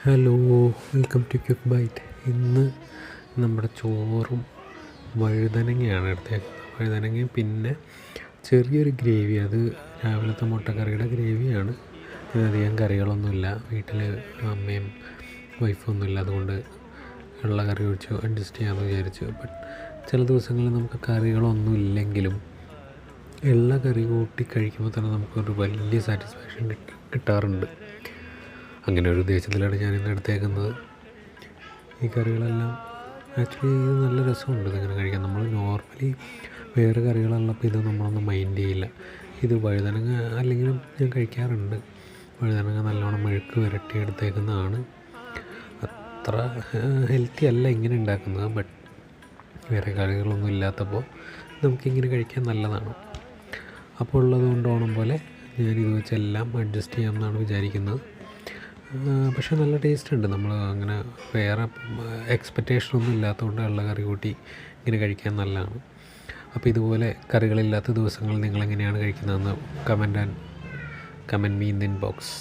Hello, welcome to quick bite. ഇന്ന് നമ്മുടെ ചോറും വഴുതനങ്ങയാണ് എടുത്തേക്കുന്നത്. വഴുതനങ്ങയും പിന്നെ ചെറിയൊരു ഗ്രേവി, അത് രാവിലത്തെ മുട്ടക്കറിയുടെ ഗ്രേവിയാണ്. ഇതധികം കറികളൊന്നുമില്ല, വീട്ടിൽ അമ്മയും വൈഫൊന്നുമില്ല, അതുകൊണ്ട് ഉള്ള കറി ഒഴിച്ച് അഡ്ജസ്റ്റ് ചെയ്യാമെന്ന് വിചാരിച്ചു. ബട്ട് ചില ദിവസങ്ങളിൽ നമുക്ക് കറികളൊന്നും ഇല്ലെങ്കിലും എല്ലാ കറി കൂട്ടി കഴിക്കുമ്പോൾ തന്നെ നമുക്കൊരു വലിയ സാറ്റിസ്ഫാക്ഷൻ കിട്ടാറുണ്ട്. അങ്ങനെ ഒരു ഉദ്ദേശത്തിലാണ് ഞാനിന്ന് എടുത്തേക്കുന്നത്. ഈ കറികളെല്ലാം ആക്ച്വലി ഇത് നല്ല രസമുണ്ട് ഇതിങ്ങനെ കഴിക്കാൻ. നമ്മൾ നോർമലി വേറെ കറികളുള്ളപ്പോൾ ഇത് നമ്മളൊന്നും മൈൻഡ് ചെയ്യില്ല. ഇത് വഴുതനങ്ങ അല്ലെങ്കിലും ഞാൻ കഴിക്കാറുണ്ട്. വഴുതനങ്ങ നല്ലോണം മെഴുക്ക് പുരട്ടി എടുത്തേക്കുന്നതാണ്. അത്ര ഹെൽത്തി അല്ല ഇങ്ങനെ ഉണ്ടാക്കുന്നത്, ബട്ട് വേറെ കറികളൊന്നും ഇല്ലാത്തപ്പോൾ നമുക്കിങ്ങനെ കഴിക്കാൻ നല്ലതാണ്. അപ്പോൾ ഉള്ളത് കൊണ്ട് ഓണം പോലെ ഞാനിത് വെച്ചെല്ലാം അഡ്ജസ്റ്റ് ചെയ്യാമെന്നാണ് വിചാരിക്കുന്നത്. പക്ഷേ നല്ല ടേസ്റ്റ് ഉണ്ട്. നമ്മൾ അങ്ങനെ വേറെ എക്സ്പെക്റ്റേഷനൊന്നും ഇല്ലാത്തതുകൊണ്ട് ഉള്ള കറി കൂട്ടി ഇങ്ങനെ കഴിക്കാൻ നല്ലതാണ്. അപ്പോൾ ഇതുപോലെ കറികളില്ലാത്ത ദിവസങ്ങൾ നിങ്ങളെങ്ങനെയാണ് കഴിക്കുന്നതെന്ന് comment me in the inbox.